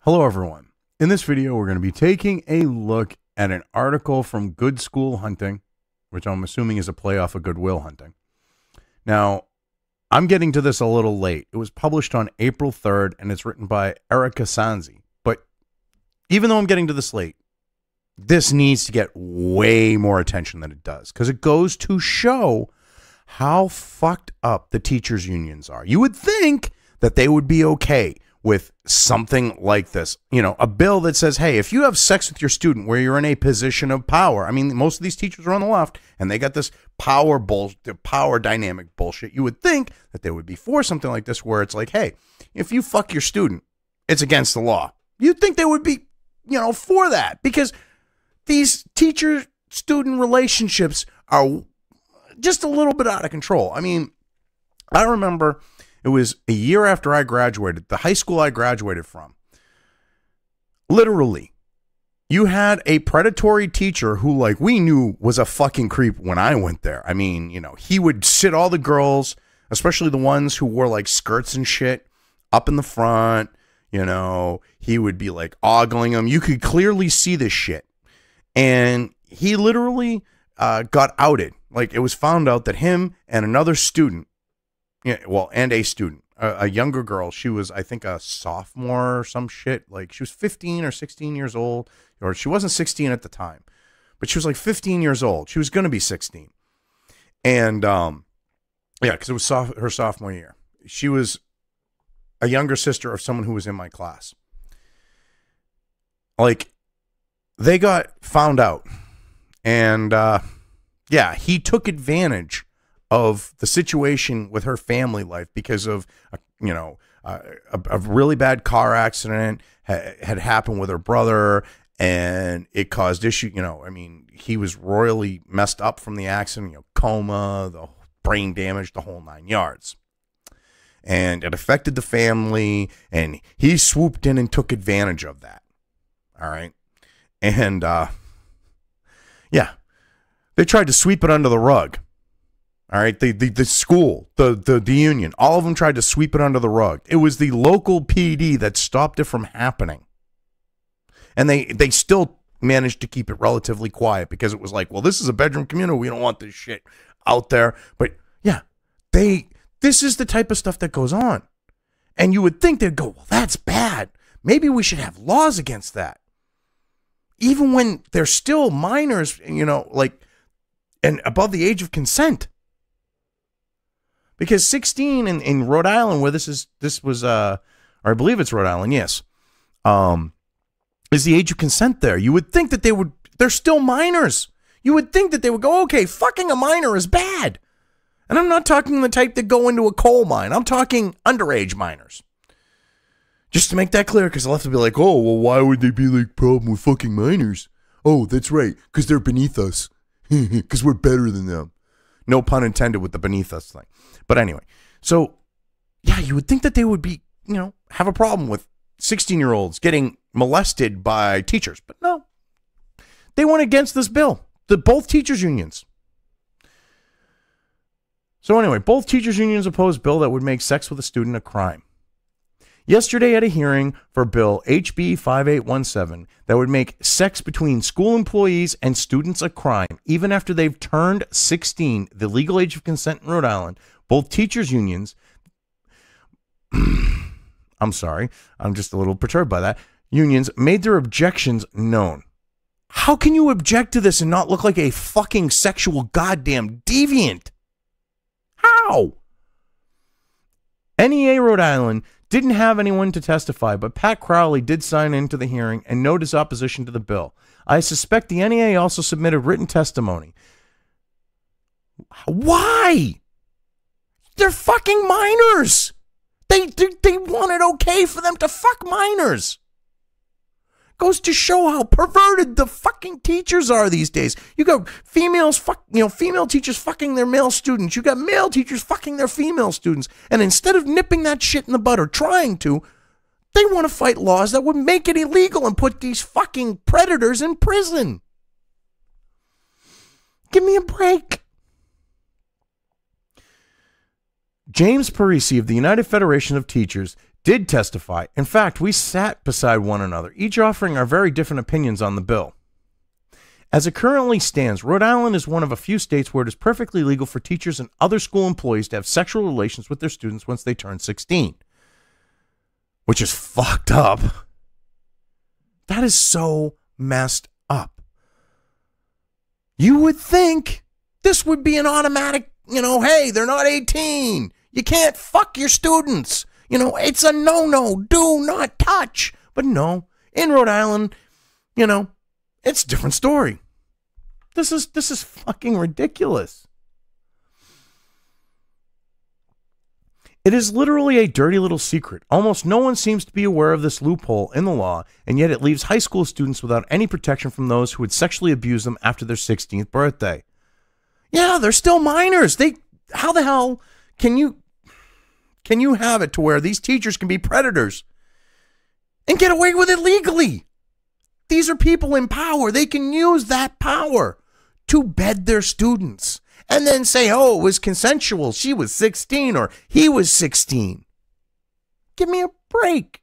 Hello everyone. In this video, we're going to be taking a look at an article from Good School Hunting, which I'm assuming is a play off of Good Will Hunting. Now, I'm getting to this a little late. It was published on April 3rd, and it's written by Erica Sanzi. But even though I'm getting to this late, this needs to get way more attention than it does, because it goes to show how fucked up the teachers' unions are. You would think that they would be okay with something like this, you know, a bill that says, hey, if you have sex with your student where you're in a position of power, I mean, most of these teachers are on the left and they got this power dynamic bullshit. You would think that they would be for something like this where it's like, hey, if you fuck your student, it's against the law. You'd think they would be, you know, for that, because these teacher-student relationships are just a little bit out of control. I mean, I remember it was a year after I graduated, the high school I graduated from. Literally, you had a predatory teacher who, like, we knew was a fucking creep when I went there. I mean, you know, he would sit all the girls, especially the ones who wore, like, skirts and shit, up in the front. You know, he would be, like, ogling them. You could clearly see this shit. And he literally got outed. Like, it was found out that him and another student, yeah, well, and a student, a younger girl, she was, I think, a sophomore or some shit. Like, she was 15 or 16 years old, or she wasn't 16 at the time, but she was like 15 years old. She was going to be 16. And, yeah, because it was her sophomore year. She was a younger sister of someone who was in my class. Like, they got found out. And, yeah, he took advantage of the situation with her family life because of, you know, a really bad car accident had happened with her brother, and it caused issue. You know, I mean, he was royally messed up from the accident, you know, coma, the brain damage, the whole 9 yards. And it affected the family, and he swooped in and took advantage of that. All right. And, yeah, they tried to sweep it under the rug. All right, the school, the union, all of them tried to sweep it under the rug. It was the local PD that stopped it from happening. And they still managed to keep it relatively quiet because it was like, well, this is a bedroom community. We don't want this shit out there. But yeah, this is the type of stuff that goes on. And you would think they'd go, well, that's bad. Maybe we should have laws against that. Even when they're still minors, you know, like, and above the age of consent. Because 16 in Rhode Island, where this was, or I believe it's Rhode Island, yes, is the age of consent there. You would think that they're still minors. You would think that they would go, okay, fucking a minor is bad. And I'm not talking the type that go into a coal mine. I'm talking underage minors. Just to make that clear, because I'll have to be like, oh, well, why would they be like problem with fucking minors? Oh, that's right, because they're beneath us. Because we're better than them. No pun intended with the beneath us thing. But anyway, so, yeah, you would think that they would be, you know, have a problem with 16-year-olds getting molested by teachers. But no, they went against this bill. Both teachers' unions. So anyway, both teachers' unions opposed a bill that would make sex with a student a crime. Yesterday at a hearing for Bill HB 5817 that would make sex between school employees and students a crime, even after they've turned 16, the legal age of consent in Rhode Island, both teachers' unions, I'm sorry, I'm just a little perturbed by that, unions made their objections known. How can you object to this and not look like a fucking sexual goddamn deviant? How? NEA Rhode Island didn't have anyone to testify, but Pat Crowley did sign into the hearing and note his opposition to the bill. I suspect the NEA also submitted written testimony. Why? They're fucking minors. They want it okay for them to fuck minors. Goes to show how perverted the fucking teachers are these days. You got female teachers fucking their male students. You got male teachers fucking their female students. And instead of nipping that shit in the bud or trying to, they want to fight laws that would make it illegal and put these fucking predators in prison. Give me a break. James Parisi of the United Federation of Teachers did testify. In fact, we sat beside one another, each offering our very different opinions on the bill. As it currently stands, Rhode Island is one of a few states where it is perfectly legal for teachers and other school employees to have sexual relations with their students once they turn 16. Which is fucked up. That is so messed up. You would think this would be an automatic, hey, they're not 18. You can't fuck your students. It's a no-no. Do not touch. But no, in Rhode Island, it's a different story. This is fucking ridiculous. It is literally a dirty little secret. Almost no one seems to be aware of this loophole in the law, and yet it leaves high school students without any protection from those who would sexually abuse them after their 16th birthday. Yeah, they're still minors. How the hell can you have it to where these teachers can be predators and get away with it legally? These are people in power. They can use that power to bed their students and then say, oh, it was consensual. She was 16 or he was 16. Give me a break.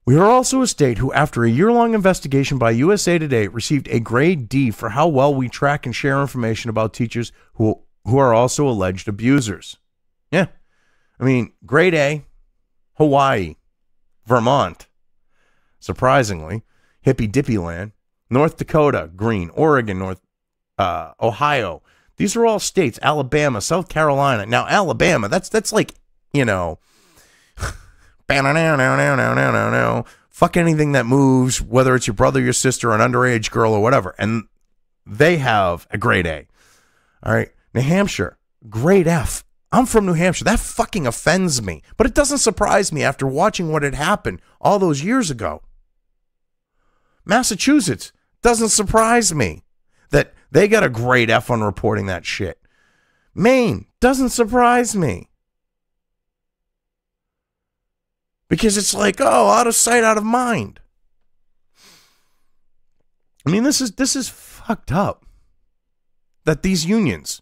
We are also a state who, after a year-long investigation by USA Today, received a grade D for how well we track and share information about teachers who are also alleged abusers. Yeah. I mean, grade A, Hawaii, Vermont, surprisingly, hippy-dippy land, North Dakota, green, Oregon, Ohio. These are all states, Alabama, South Carolina. Now, Alabama, that's like, fuck anything that moves, whether it's your brother, your sister, an underage girl, or whatever. And they have a grade A. All right. New Hampshire, grade F. I'm from New Hampshire. That fucking offends me. But it doesn't surprise me after watching what had happened all those years ago. Massachusetts, doesn't surprise me that they got a grade F on reporting that shit. Maine, doesn't surprise me. Because it's like, oh, out of sight, out of mind. I mean, this is fucked up. That these unions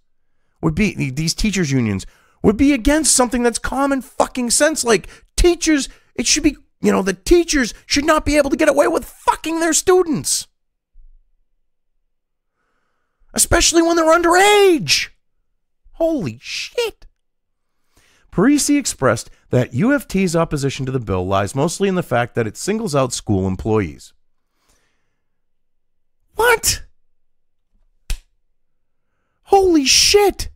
would be, these teachers' unions would be against something that's common fucking sense. Like, teachers, it should be, the teachers should not be able to get away with fucking their students. Especially when they're underage. Holy shit. Parisi expressed that UFT's opposition to the bill lies mostly in the fact that it singles out school employees. What? Holy shit.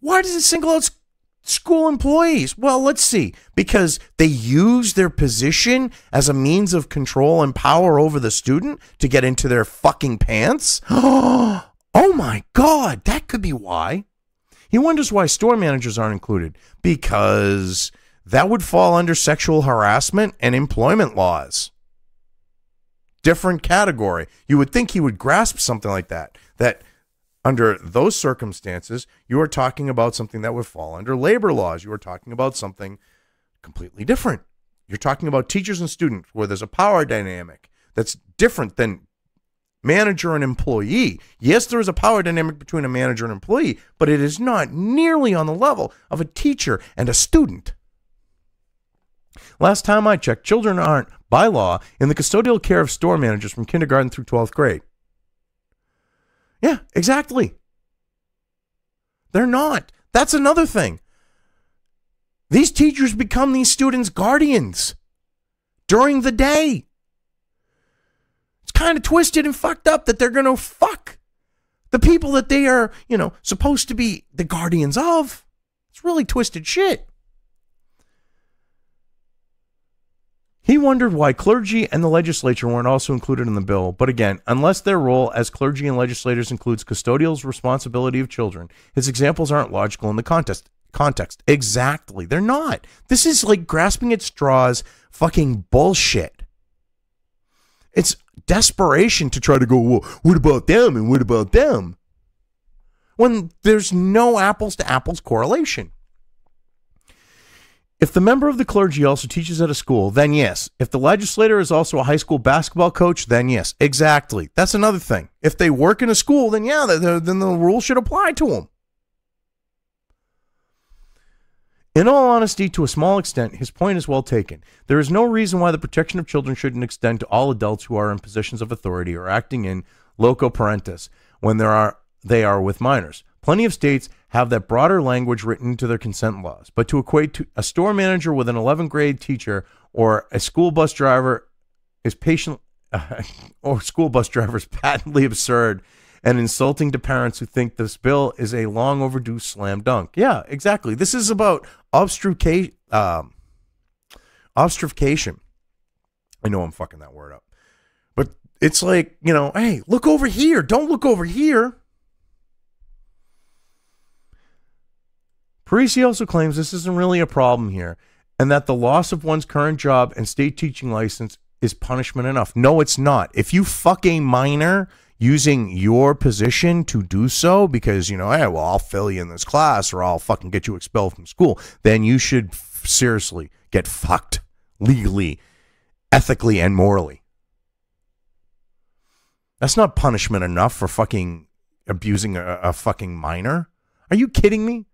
Why does it single out school employees? Well, let's see. Because they use their position as a means of control and power over the student to get into their fucking pants? Oh my God, that could be why. He wonders why store managers aren't included. Because that would fall under sexual harassment and employment laws. Different category. You would think he would grasp something like that. That under those circumstances, you are talking about something that would fall under labor laws. You are talking about something completely different. You're talking about teachers and students where there's a power dynamic that's different than manager and employee. Yes, there is a power dynamic between a manager and employee, but it is not nearly on the level of a teacher and a student. Last time I checked, children aren't, by law, in the custodial care of store managers from kindergarten through 12th grade. Yeah, exactly. They're not. That's another thing. These teachers become these students' guardians during the day. It's kind of twisted and fucked up that they're going to fuck the people that they are, supposed to be the guardians of. It's really twisted shit. He wondered why clergy and the legislature weren't also included in the bill. But again, unless their role as clergy and legislators includes custodial's responsibility of children, his examples aren't logical in the context. Exactly. They're not. This is like grasping at straws fucking bullshit. It's desperation to try to go, well, what about them and what about them? When there's no apples to apples correlation. If the member of the clergy also teaches at a school, then yes. If the legislator is also a high school basketball coach, then yes. Exactly. That's another thing. If they work in a school, then yeah, then the rule should apply to them. In all honesty, to a small extent, his point is well taken. There is no reason why the protection of children shouldn't extend to all adults who are in positions of authority or acting in loco parentis when they are with minors. Plenty of states have that broader language written into their consent laws, but to equate to a store manager with an 11th grade teacher or a school bus driver is patently absurd and insulting to parents who think this bill is a long overdue slam dunk. Yeah, exactly. This is about obfuscation. Obfuscation. I know I'm fucking that word up. But it's like, you know, hey, look over here. Don't look over here. Parisi also claims this isn't really a problem here and that the loss of one's current job and state teaching license is punishment enough. No, it's not. If you fuck a minor using your position to do so because, you know, hey, well, I'll fail you in this class or I'll fucking get you expelled from school, then you should seriously get fucked legally, ethically, and morally. That's not punishment enough for fucking abusing a fucking minor. Are you kidding me?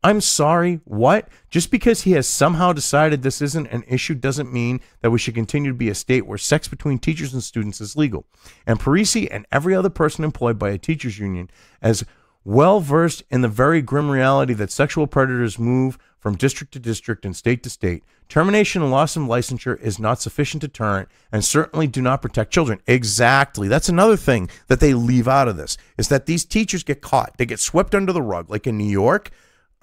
I'm sorry, what? Just because he has somehow decided this isn't an issue doesn't mean that we should continue to be a state where sex between teachers and students is legal. And Parisi and every other person employed by a teachers union as well versed in the very grim reality that sexual predators move from district to district and state to state. Termination and loss of licensure is not sufficient deterrent and certainly do not protect children. Exactly. That's another thing that they leave out of this, is that these teachers get caught. They get swept under the rug, like in New York.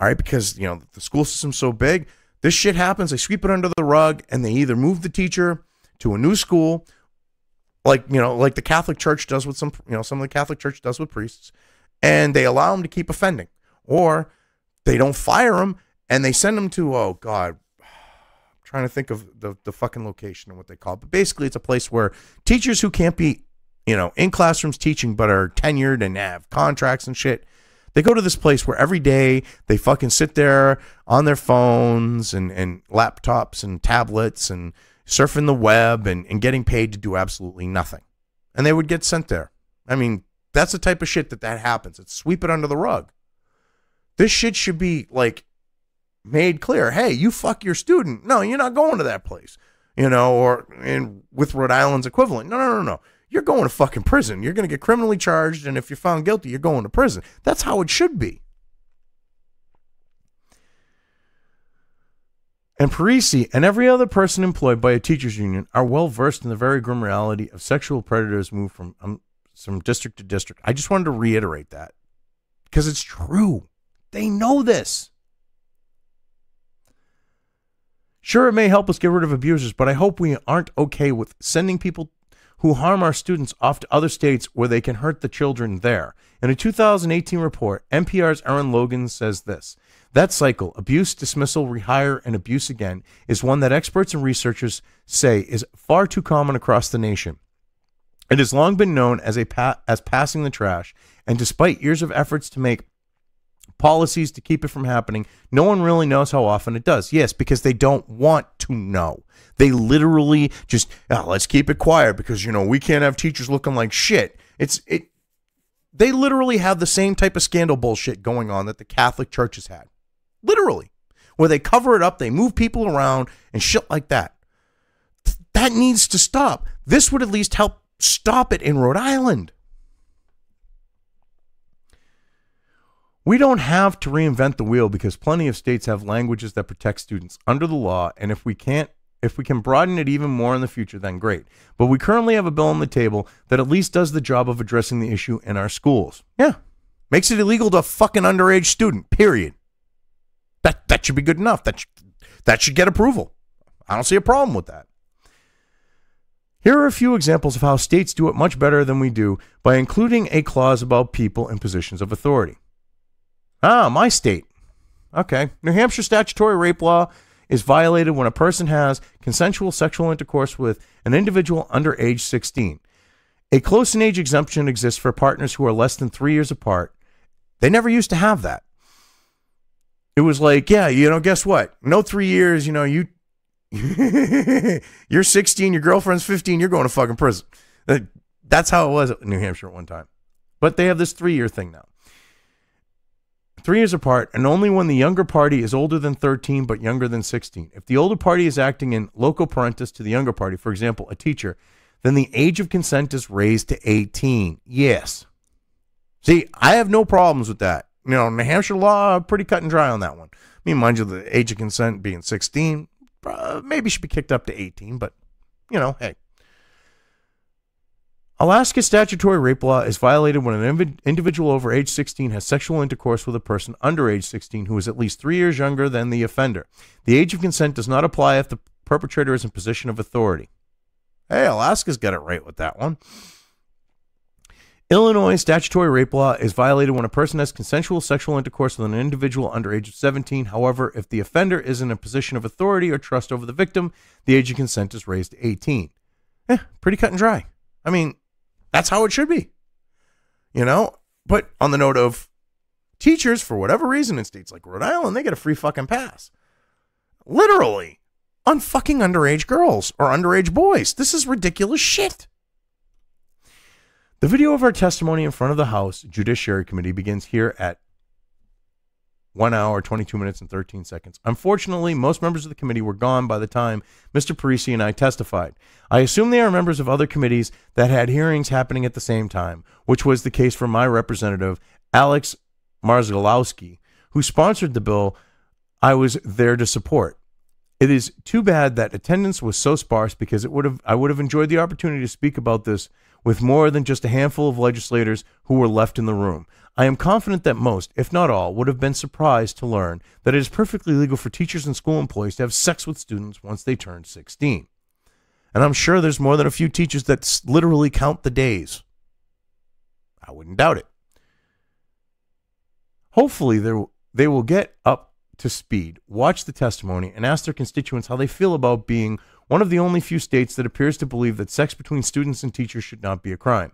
All right, because, you know, the school system's so big, this shit happens. They sweep it under the rug, and they either move the teacher to a new school, like, you know, like the Catholic Church does with some of the Catholic Church does with priests, and they allow them to keep offending, or they don't fire them and they send them to, oh God, I'm trying to think of the fucking location and what they call it, but basically it's a place where teachers who can't be, you know, in classrooms teaching but are tenured and have contracts and shit. They go to this place where every day they fucking sit there on their phones and laptops and tablets and surfing the web and getting paid to do absolutely nothing. And they would get sent there. I mean, that's the type of shit that happens. It's sweep it under the rug. This shit should be like made clear. Hey, you fuck your student. No, you're not going to that place. You know, or with Rhode Island's equivalent. No. You're going to fucking prison. You're going to get criminally charged, and if you're found guilty, you're going to prison. That's how it should be. And Parisi and every other person employed by a teachers union are well versed in the very grim reality of sexual predators move from district to district. I just wanted to reiterate that because it's true. They know this. Sure, it may help us get rid of abusers, but I hope we aren't okay with sending people who harm our students off to other states where they can hurt the children there. In a 2018 report, NPR's Erin Logan says this: that cycle, abuse, dismissal, rehire, and abuse again, is one that experts and researchers say is far too common across the nation. It has long been known as passing the trash, and despite years of efforts to make policies to keep it from happening, no one really knows how often it does. Yes, because they don't want to know. They literally just, let's keep it quiet because, you know, we can't have teachers looking like shit. They literally have the same type of scandal bullshit going on that the Catholic Church has had. Literally. Where they cover it up, they move people around and shit like that. That needs to stop. This would at least help stop it in Rhode Island. We don't have to reinvent the wheel because plenty of states have languages that protect students under the law, and if we can broaden it even more in the future, then great. But we currently have a bill on the table that at least does the job of addressing the issue in our schools. Yeah. Makes it illegal to fuck an underage student, period. That should be good enough. That should get approval. I don't see a problem with that. Here are a few examples of how states do it much better than we do by including a clause about people in positions of authority. My state. Okay. New Hampshire statutory rape law is violated when a person has consensual sexual intercourse with an individual under age 16. A close in age exemption exists for partners who are less than 3 years apart. They never used to have that. It was like, yeah, you know, guess what? No 3 years, you know, you're 16, your girlfriend's 15, you're going to fucking prison. That's how it was in New Hampshire at one time. But they have this 3-year thing now. 3 years apart, and only when the younger party is older than 13 but younger than 16. If the older party is acting in loco parentis to the younger party, for example, a teacher, then the age of consent is raised to 18. Yes. See, I have no problems with that. You know, New Hampshire law, pretty cut and dry on that one. I mean, mind you, the age of consent being 16, maybe should be kicked up to 18, but, you know, hey. Alaska's statutory rape law is violated when an individual over age 16 has sexual intercourse with a person under age 16 who is at least 3 years younger than the offender. The age of consent does not apply if the perpetrator is in position of authority. Hey, Alaska's got it right with that one. Illinois' statutory rape law is violated when a person has consensual sexual intercourse with an individual under age of 17. However, if the offender is in a position of authority or trust over the victim, the age of consent is raised to 18. Pretty cut and dry. I mean, that's how it should be, you know? But on the note of teachers, for whatever reason, in states like Rhode Island, they get a free fucking pass. Literally. On fucking underage girls or underage boys. This is ridiculous shit. The video of our testimony in front of the House Judiciary Committee begins here at 1 hour, 22 minutes, and 13 seconds. Unfortunately, most members of the committee were gone by the time Mr. Parisi and I testified. I assume they are members of other committees that had hearings happening at the same time, which was the case for my representative, Alex Marzgalowski, who sponsored the bill I was there to support. It is too bad that attendance was so sparse because I would have enjoyed the opportunity to speak about this with more than just a handful of legislators who were left in the room. I am confident that most, if not all, would have been surprised to learn that it is perfectly legal for teachers and school employees to have sex with students once they turn 16. And I'm sure there's more than a few teachers that literally count the days. I wouldn't doubt it. Hopefully they will get up to speed, watch the testimony, and ask their constituents how they feel about being one of the only few states that appears to believe that sex between students and teachers should not be a crime.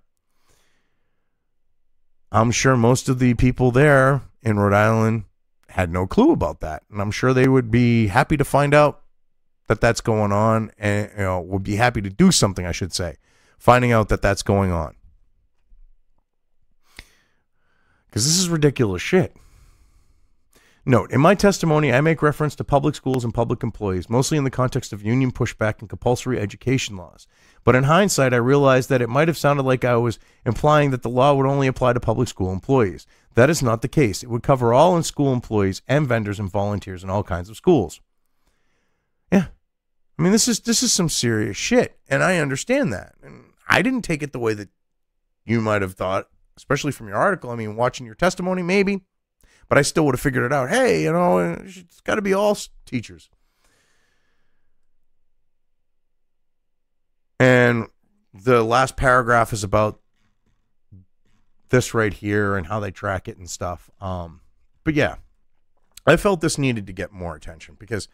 I'm sure most of the people there in Rhode Island had no clue about that, and I'm sure they would be happy to find out that that's going on, and would be happy to do something, I should say, finding out that that's going on. Because this is ridiculous shit. Note, in my testimony, I make reference to public schools and public employees, mostly in the context of union pushback and compulsory education laws. But in hindsight, I realized that it might have sounded like I was implying that the law would only apply to public school employees. That is not the case. It would cover all in-school employees and vendors and volunteers in all kinds of schools. Yeah. I mean, this is some serious shit, and I understand that. And I didn't take it the way that you might have thought, especially from your article. I mean, watching your testimony, maybe. But I still would have figured it out. Hey, it's got to be all teachers. And the last paragraph is about this right here and how they track it and stuff. But yeah, I felt this needed to get more attention because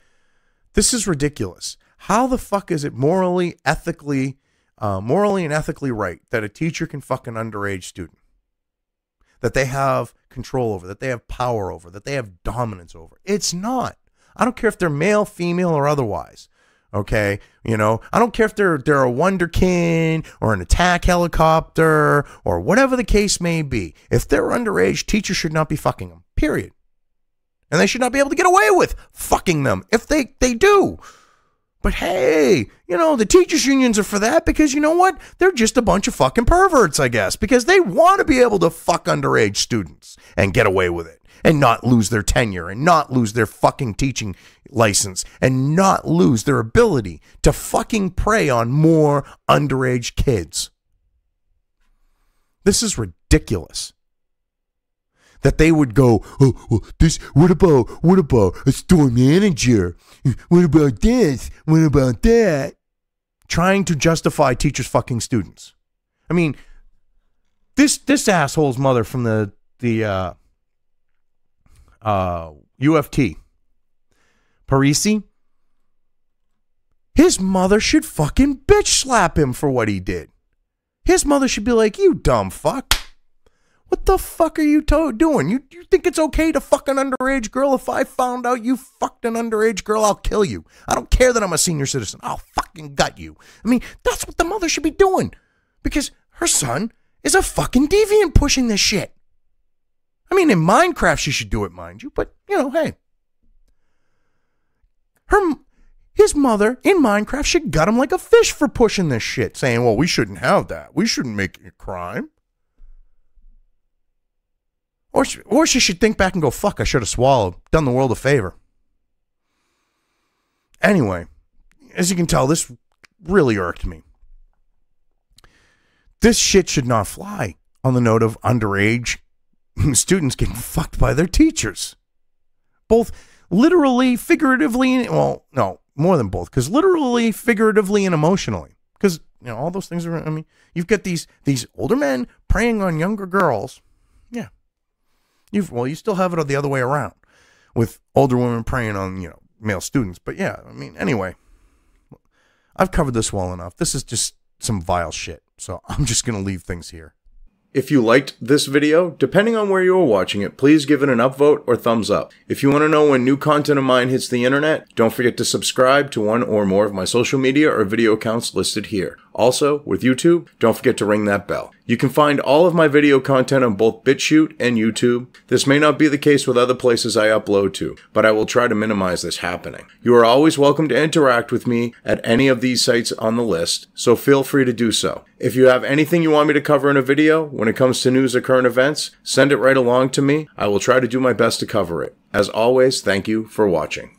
this is ridiculous. How the fuck is it morally and ethically right that a teacher can fuck an underage student? That they have control over, that they have power over, that they have dominance over. It's not. I don't care if they're male, female, or otherwise. Okay? I don't care if they're a wonderkin or an attack helicopter or whatever the case may be. If they're underage, teachers should not be fucking them. Period. And they should not be able to get away with fucking them if they do. But hey, the teachers' unions are for that because you know what? They're just a bunch of fucking perverts, I guess, because they want to be able to fuck underage students and get away with it and not lose their tenure and not lose their fucking teaching license and not lose their ability to fucking prey on more underage kids. This is ridiculous. That they would go, what about a store manager? What about this? What about that? Trying to justify teachers fucking students. I mean, this asshole's mother from the UFT, Parisi, his mother should fucking bitch slap him for what he did. His mother should be like, you dumb fuck. What the fuck are you doing? You think it's okay to fuck an underage girl? If I found out you fucked an underage girl, I'll kill you. I don't care that I'm a senior citizen. I'll fucking gut you. I mean, that's what the mother should be doing. Because her son is a fucking deviant pushing this shit. I mean, in Minecraft, she should do it, mind you, but, you know, hey. His mother in Minecraft, she got him like a fish for pushing this shit, saying, well, we shouldn't have that. We shouldn't make it a crime. Or she should think back and go, fuck, I should have swallowed. Done the world a favor. Anyway, as you can tell, this really irked me. This shit should not fly on the note of underage students getting fucked by their teachers. Both literally, figuratively, well, no, more than both, because literally, figuratively, and emotionally. Because, you know, all those things are, I mean, you've got these older men preying on younger girls. Yeah. You still have it the other way around with older women preying on, you know, male students. But yeah, I mean, anyway, I've covered this well enough. This is just some vile shit. So I'm just going to leave things here. If you liked this video, depending on where you are watching it, please give it an upvote or thumbs up. If you want to know when new content of mine hits the internet, don't forget to subscribe to one or more of my social media or video accounts listed here. Also, with YouTube, don't forget to ring that bell. You can find all of my video content on both BitChute and YouTube. This may not be the case with other places I upload to, but I will try to minimize this happening. You are always welcome to interact with me at any of these sites on the list, so feel free to do so. If you have anything you want me to cover in a video, when it comes to news or current events, send it right along to me. I will try to do my best to cover it. As always, thank you for watching.